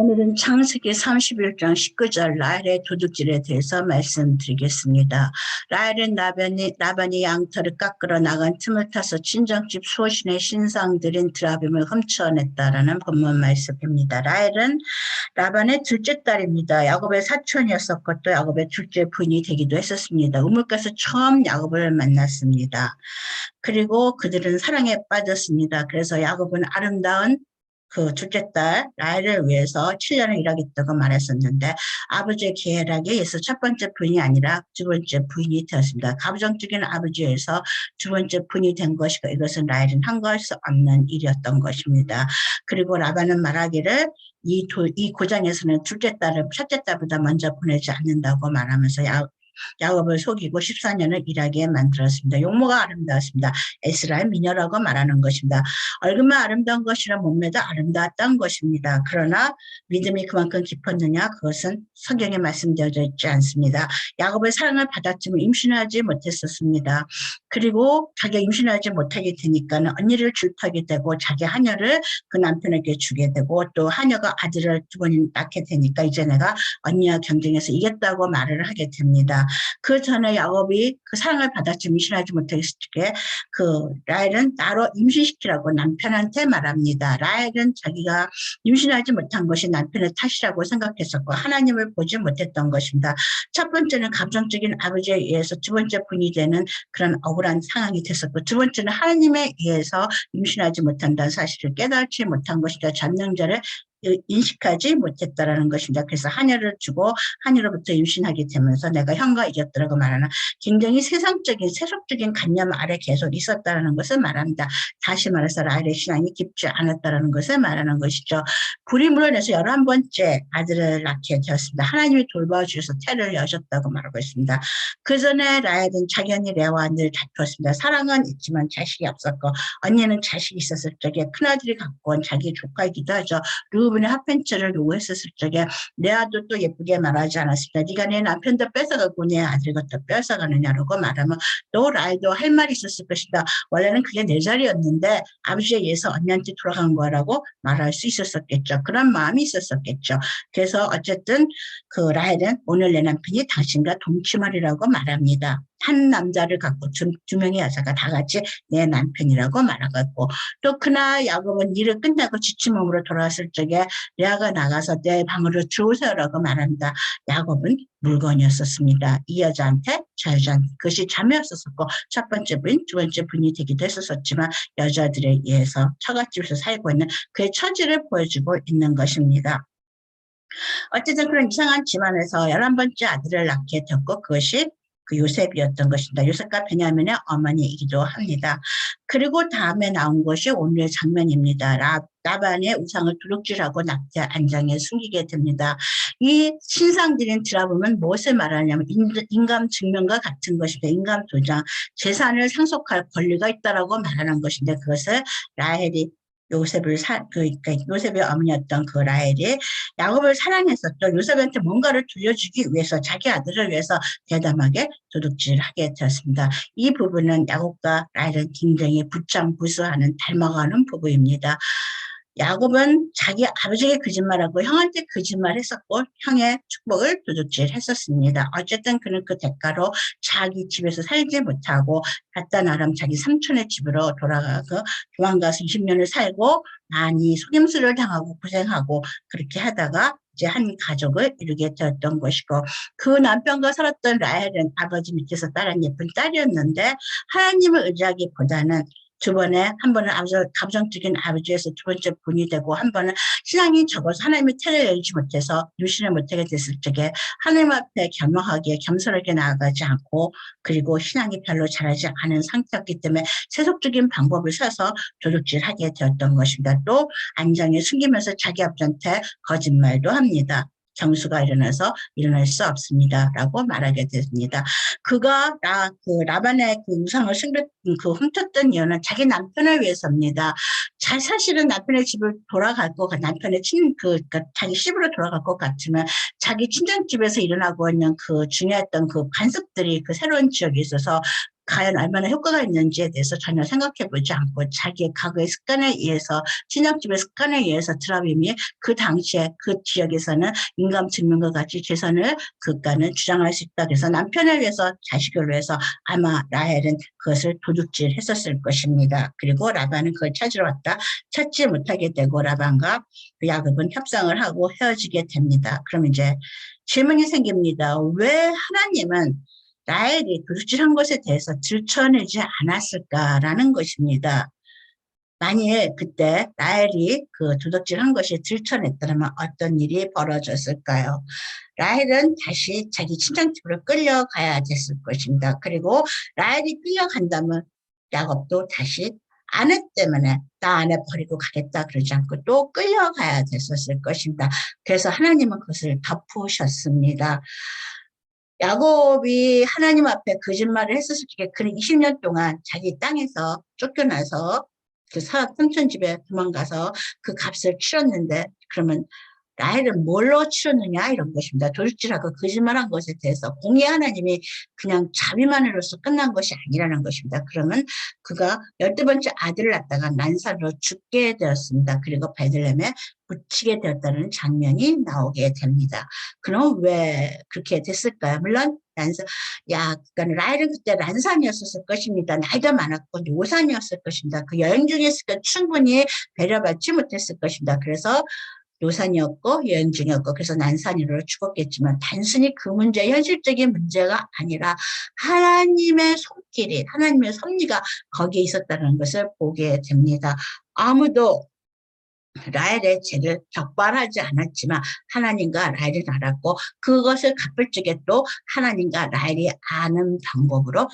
오늘은 창세기 31장 19절 라헬의 도둑질에 대해서 말씀드리겠습니다. 라헬은 라반이 양털을 깎으러 나간 틈을 타서 친정집 수호신의 신상들인 드라빔을 훔쳐냈다라는 본문 말씀입니다. 라헬은 라반의 둘째 딸입니다. 야곱의 사촌이었었고 또 야곱의 둘째 부인이 되기도 했었습니다. 우물가에서 처음 야곱을 만났습니다. 그리고 그들은 사랑에 빠졌습니다. 그래서 야곱은 아름다운 그 둘째 딸 라헬을 위해서 7년을 일하겠다고 말했었는데 아버지의 계략에 의해서 첫 번째 부인이 아니라 두 번째 부인이 되었습니다. 가부장적인 아버지에서 두 번째 부인이 된 것이고 이것은 라헬은 한가할 수 없는 일이었던 것입니다. 그리고 라반은 말하기를 이 고장에서는 둘째 딸을 첫째 딸보다 먼저 보내지 않는다고 말하면서 야곱을 속이고 14년을 일하게 만들었습니다. 용모가 아름다웠습니다. 에스라의 미녀라고 말하는 것입니다. 얼굴만 아름다운 것이라 몸매도 아름다웠던 것입니다. 그러나 믿음이 그만큼 깊었느냐? 그것은 성경에 말씀되어져 있지 않습니다. 야곱의 사랑을 받았지만 임신하지 못했었습니다. 그리고 자기가 임신하지 못하게 되니까는 언니를 줄타게 되고 자기 하녀를 그 남편에게 주게 되고 또 하녀가 아들을 두 번 낳게 되니까 이제 내가 언니와 경쟁해서 이겼다고 말을 하게 됩니다. 그 전에 야곱이 그 사랑을 받았지 임신하지 못했을 때 그 라헬은 나로 임신시키라고 남편한테 말합니다. 라헬은 자기가 임신하지 못한 것이 남편의 탓이라고 생각했었고 하나님을 보지 못했던 것입니다. 첫 번째는 감정적인 아버지에 의해서 두 번째 분이 되는 그런 억울한 상황이 됐었고 두 번째는 하나님에 의해서 임신하지 못한다는 사실을 깨닫지 못한 것이다. 전능자를 인식하지 못했다라는 것입니다. 그래서 하녀를 주고 하녀로부터 임신하게 되면서 내가 형과 이겼더라고 말하는 굉장히 세속적인 관념 아래 계속 있었다라는 것을 말합니다. 다시 말해서 라헬의 신앙이 깊지 않았다라는 것을 말하는 것이죠. 불이 물어내서 11번째 아들을 낳게 되었습니다. 하나님이 돌봐주셔서 태를 여셨다고 말하고 있습니다. 그 전에 라헬은 자기 언니 레아와 늘 다투었습니다. 사랑은 있지만 자식이 없었고 언니는 자식이 있었을 적에 큰아들이 갖고 온 자기 조카이기도 하죠. 루벤의 핫팬츠를 요구했었을 적에 레아도 또 예쁘게 말하지 않았습니다. 네가 내 남편도 뺏어가고 내 아들 것도 뺏어가느냐라고 말하면 또 라헬도 할 말이 있었을 것이다. 원래는 그게 내 자리였는데 아버지에 의해서 언니한테 돌아간 거라고 말할 수 있었겠죠. 그런 마음이 있었겠죠. 그래서 어쨌든 그 라헬은 오늘 내 남편이 당신과 동침하리라고 말합니다. 한 남자를 갖고 두 명의 여자가 다 같이 내 남편이라고 말하고 또 그날 야곱은 일을 끝나고 지친 몸으로 돌아왔을 적에 레아가 나가서 내 방으로 들어오세요라고 말합니다. 야곱은 물건이었었습니다. 이 여자한테 저 여자한테 그것이 자매였었고 첫 번째 부인, 두 번째 부인이 되기도 했었지만 여자들에 의해서 처갓집에서 살고 있는 그의 처지를 보여주고 있는 것입니다. 어쨌든 그런 이상한 집안에서 11번째 아들을 낳게 되었고 그것이 그 요셉이었던 것입니다. 요셉과 베냐민의 어머니이기도 합니다. 그리고 다음에 나온 것이 오늘의 장면입니다. 라반의 우상을 도둑질하고 낙태 안장에 숨기게 됩니다. 이 신상들인 드라빔은 무엇을 말하냐면 인감 증명과 같은 것입니다. 인감 도장, 재산을 상속할 권리가 있다라고 말하는 것인데 그것을 라헬이 그러니까 요셉의 어머니였던 그 라헬이 야곱을 사랑했었죠. 요셉한테 뭔가를 돌려주기 위해서 자기 아들을 위해서 대담하게 도둑질하게 되었습니다. 이 부분은 야곱과 라헬은 굉장히 부창부수하는 닮아가는 부부입니다. 야곱은 자기 아버지에게 거짓말하고 형한테 거짓말했었고 형의 축복을 도둑질했었습니다. 어쨌든 그는 그 대가로 자기 집에서 살지 못하고 갔다 나름 자기 삼촌의 집으로 돌아가서 도망가서 20년을 살고 많이 속임수를 당하고 고생하고 그렇게 하다가 이제 한 가족을 이루게 되었던 것이고 그 남편과 살았던 라헬은 아버지 밑에서 따른 예쁜 딸이었는데 하나님을 의지하기보다는 한 번은 감정적인 아버지에서 두 번째 분이 되고 한 번은 신앙이 적어서 하나님의 태를 열지 못해서 유신을 못하게 됐을 적에 하나님 앞에 겸허하게 겸손하게 나아가지 않고 그리고 신앙이 별로 잘하지 않은 상태였기 때문에 세속적인 방법을 써서 도둑질하게 되었던 것입니다. 또 안장에 숨기면서 자기 아버지한테 거짓말도 합니다. 정수가 일어날 수 없습니다. 라고 말하게 됐습니다. 그가 라반의 그 우상을 훔쳤던 이유는 자기 남편을 위해서입니다. 사실은 남편의 집을 돌아갈 것 남편의 자기 집으로 돌아갈 것 같으면 자기 친정집에서 일어나고 있는 그 중요했던 그 관습들이 그 새로운 지역에 있어서 과연 얼마나 효과가 있는지에 대해서 전혀 생각해보지 않고 자기의 과거의 습관에 의해서 친정집의 습관에 의해서 트라빔이 그 당시에 그 지역에서는 인감 증명과 같이 재산을 그가는 주장할 수 있다. 그래서 남편을 위해서 자식을 위해서 아마 라헬은 그것을 도둑질했었을 것입니다. 그리고 라반은 그걸 찾으러 왔다. 찾지 못하게 되고 라반과 야곱은 협상을 하고 헤어지게 됩니다. 그럼 이제 질문이 생깁니다. 왜 하나님은 라헬이 도둑질한 것에 대해서 들춰내지 않았을까라는 것입니다. 만일 그때 라헬이 그 도둑질한 것이 들춰냈더라면 어떤 일이 벌어졌을까요? 라헬은 다시 자기 친정집으로 끌려가야 됐을 것입니다. 그리고 라헬이 끌려간다면 야곱도 다시 아내 때문에 나 아내 버리고 가겠다 그러지 않고 또 끌려가야 됐었을 것입니다. 그래서 하나님은 그것을 덮으셨습니다. 야곱이 하나님 앞에 거짓말을 했었을 때 그는 20년 동안 자기 땅에서 쫓겨나서 그 삼촌 집에 도망가서 그 값을 치렀는데 그러면 라헬은 뭘로 치렀느냐 이런 것입니다. 도둑질하고 거짓말한 것에 대해서 공의 하나님이 그냥 자비만으로서 끝난 것이 아니라는 것입니다. 그러면 그가 12번째 아들을 낳다가 난산으로 죽게 되었습니다. 그리고 베들레헴에 묻히게 되었다는 장면이 나오게 됩니다. 그럼 왜 그렇게 됐을까요? 물론 그러니까 라헬은 그때 난산이었을 것입니다. 나이가 많았고 노산이었을 것입니다. 그 여행 중이었으니까 충분히 배려받지 못했을 것입니다. 그래서 노산이었고 여행 중이었고 그래서 난산으로 죽었겠지만 단순히 그 문제 현실적인 문제가 아니라 하나님의 손길이 하나님의 섭리가 거기에 있었다는 것을 보게 됩니다. 아무도 라헬의 죄를 적발하지 않았지만 하나님과 라헬은 알았고 그것을 갚을 적에 또 하나님과 라헬이 아는 방법으로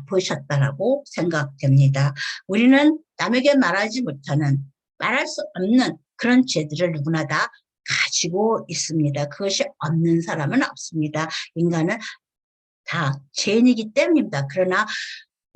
갚으셨다라고 생각됩니다. 우리는 남에게 말하지 못하는 말할 수 없는 그런 죄들을 누구나 다 가지고 있습니다. 그것이 없는 사람은 없습니다. 인간은 다 죄인이기 때문입니다. 그러나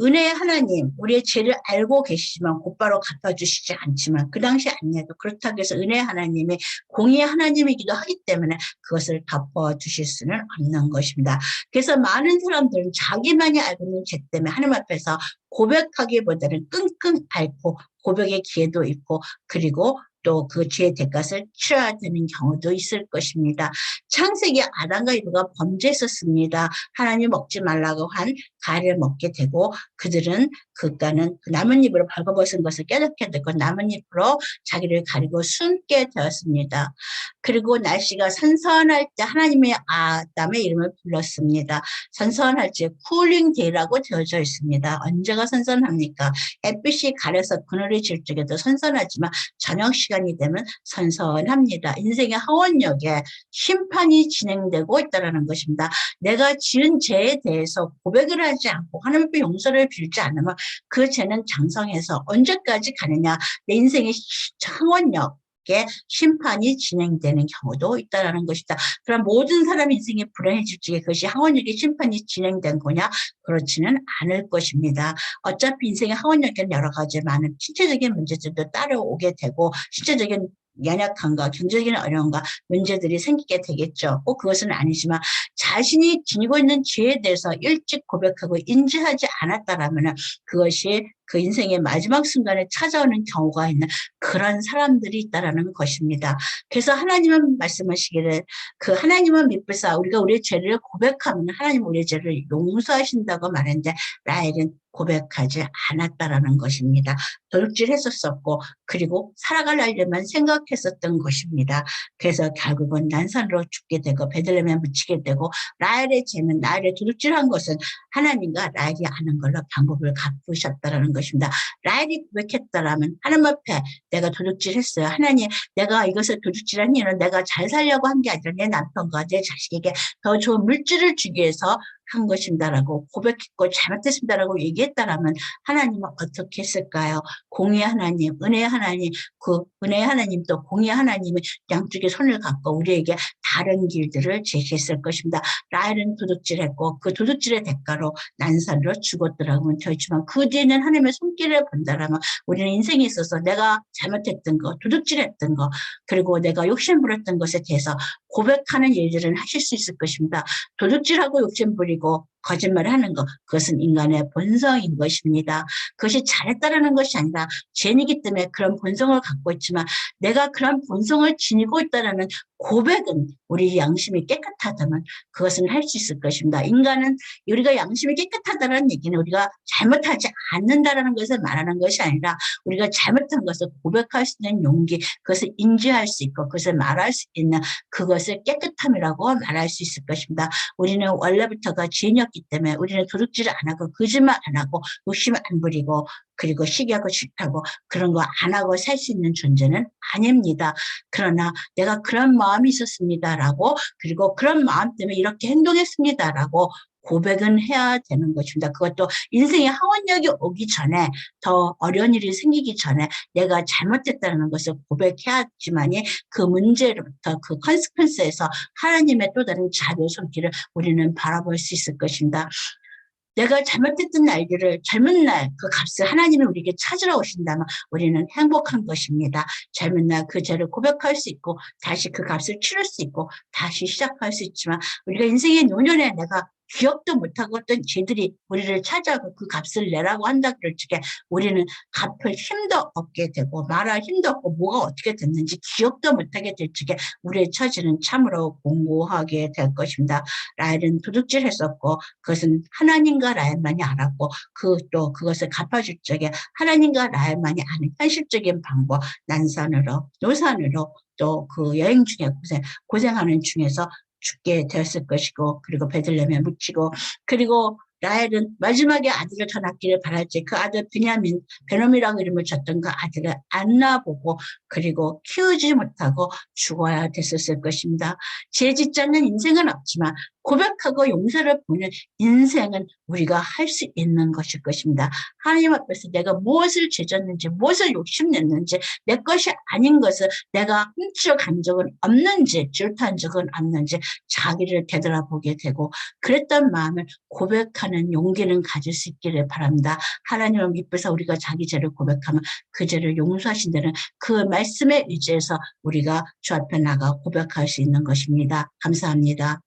은혜의 하나님, 우리의 죄를 알고 계시지만 곧바로 갚아주시지 않지만 그 당시 아니어도 그렇다고 해서 은혜의 하나님이 공의의 하나님이기도 하기 때문에 그것을 덮어주실 수는 없는 것입니다. 그래서 많은 사람들은 자기만이 알고 있는 죄 때문에 하나님 앞에서 고백하기보다는 끙끙 앓고 고백의 기회도 있고 그리고 또 그 죄의 대가를 치러야 되는 경우도 있을 것입니다. 창세기 아담과 이브가 범죄했었습니다. 하나님 먹지 말라고 한 과일을 먹게 되고 그들은 그가는 그 나뭇잎으로 벌거벗은 것을 깨닫게 되고 나뭇잎으로 자기를 가리고 숨게 되었습니다. 그리고 날씨가 선선할 때 하나님의 아담의 이름을 불렀습니다. 선선할 때 쿨링 데이라고 되어져 있습니다. 언제가 선선합니까? 햇빛이 가려서 그늘이 질 적에도 선선하지만 저녁 시간이 되면 선선합니다. 인생의 하원역에 심판이 진행되고 있다는 것입니다. 내가 지은 죄에 대해서 고백을 하지 않고 하나님 앞에 용서를 빌지 않으면 그 죄는 장성해서 언제까지 가느냐. 내 인생의 하원역 심판이 진행되는 경우도 있다는 것이다. 그럼 모든 사람 인생이 불행해질 적에 그것이 하원역의 심판이 진행된 거냐? 그렇지는 않을 것입니다. 어차피 인생의 하원역에는 여러 가지 많은 신체적인 문제들도 따라오게 되고 신체적인 연약함과 경제적인 어려움과 문제들이 생기게 되겠죠. 꼭 그것은 아니지만 자신이 지니고 있는 죄에 대해서 일찍 고백하고 인지하지 않았다라면 그것이 그 인생의 마지막 순간에 찾아오는 경우가 있는 그런 사람들이 있다라는 것입니다. 그래서 하나님은 말씀하시기를 그 하나님은 미쁘사 우리가 우리의 죄를 고백하면 하나님 우리의 죄를 용서하신다고 말했는데 라헬은 고백하지 않았다라는 것입니다. 도둑질했었고 그리고 살아가려면 생각했었던 것입니다. 그래서 결국은 난산으로 죽게 되고 베들레헴에 묻히게 되고 라헬의 죄는 라헬의 도둑질한 것은 하나님과 라헬이 아는 걸로 방법을 갚으셨다라는 것입니다. 라헬이 고백했다라면 하나님 앞에 내가 도둑질했어요. 하나님 내가 이것을 도둑질한 이유는 내가 잘 살려고 한 게 아니라 내 남편과 내 자식에게 더 좋은 물질을 주기 위해서 한 것입니다라고 고백했고 잘못했습니다라고 얘기했다라면 하나님은 어떻게 했을까요? 공의 하나님, 은혜의 하나님, 그 은혜의 하나님도 공의 하나님이 양쪽에 손을 갖고 우리에게 다른 길들을 제시했을 것입니다. 라헬은 도둑질했고 그 도둑질의 대가로 난산으로 죽었더라고는 되었지만 그 뒤에는 하나님의 손길을 본다라면 우리는 인생에 있어서 내가 잘못했던 거, 도둑질했던 거, 그리고 내가 욕심부렸던 것에 대해서 고백하는 일들은 하실 수 있을 것입니다. 도둑질하고 욕심부리고 거짓말을 하는 것, 그것은 인간의 본성인 것입니다. 그것이 잘했다라는 것이 아니라 죄이기 때문에 그런 본성을 갖고 있지만 내가 그런 본성을 지니고 있다라는 고백은 우리 양심이 깨끗하다면 그것은 할 수 있을 것입니다. 인간은 우리가 양심이 깨끗하다는 얘기는 우리가 잘못하지 않는다라는 것을 말하는 것이 아니라 우리가 잘못한 것을 고백할 수 있는 용기, 그것을 인지할 수 있고 그것을 말할 수 있는 그것을 깨끗함이라고 말할 수 있을 것입니다. 우리는 원래부터가 죄인이었기 때문에 우리는 도둑질을 안 하고 거짓말 안 하고 욕심 안 부리고 그리고 시기하고 싫다고 그런 거 안 하고 살 수 있는 존재는 아닙니다. 그러나 내가 그런 마음이 있었습니다라고 그리고 그런 마음 때문에 이렇게 행동했습니다라고 고백은 해야 되는 것입니다. 그것도 인생의 하원력이 오기 전에 더 어려운 일이 생기기 전에 내가 잘못했다는 것을 고백해야지만이 그 문제로부터 그 컨시퀀스에서 하나님의 또 다른 자비의 손길을 우리는 바라볼 수 있을 것입니다. 내가 잘못했던 날들을 젊은 날 그 값을 하나님이 우리에게 찾으러 오신다면 우리는 행복한 것입니다. 젊은 날 그 죄를 고백할 수 있고 다시 그 값을 치를 수 있고 다시 시작할 수 있지만 우리가 인생의 노년에 내가 기억도 못하고 어떤 죄들이 우리를 찾아오고 그 값을 내라고 한다 그럴 적에 우리는 갚을 힘도 없게 되고 말할 힘도 없고 뭐가 어떻게 됐는지 기억도 못하게 될 적에 우리의 처지는 참으로 공고하게 될 것입니다. 라헬은 도둑질했었고 그것은 하나님과 라헬만이 알았고 또 그것을 갚아줄 적에 하나님과 라헬만이 아는 현실적인 방법, 난산으로 노산으로 또 그 여행 중에 고생하는 중에서 죽게 되었을 것이고 그리고 베들레헴에 묻히고 그리고 라헬은 마지막에 아들을 더 낳기를 바랄지 그 아들 베놈이라고 이름을 줬던 그 아들을 안 낳아보고 그리고 키우지 못하고 죽어야 됐었을 것입니다. 죄 짓지 않는 인생은 없지만 고백하고 용서를 보는 인생은 우리가 할 수 있는 것일 것입니다. 하나님 앞에서 내가 무엇을 죄졌는지 무엇을 욕심냈는지 내 것이 아닌 것을 내가 훔쳐간 적은 없는지 질투한 적은 없는지 자기를 되돌아보게 되고 그랬던 마음을 고백하는 용기는 가질 수 있기를 바랍니다. 하나님을 믿고서 우리가 자기 죄를 고백하면 그 죄를 용서하신다는 그 말씀에 의지해서 우리가 주 앞에 나가 고백할 수 있는 것입니다. 감사합니다.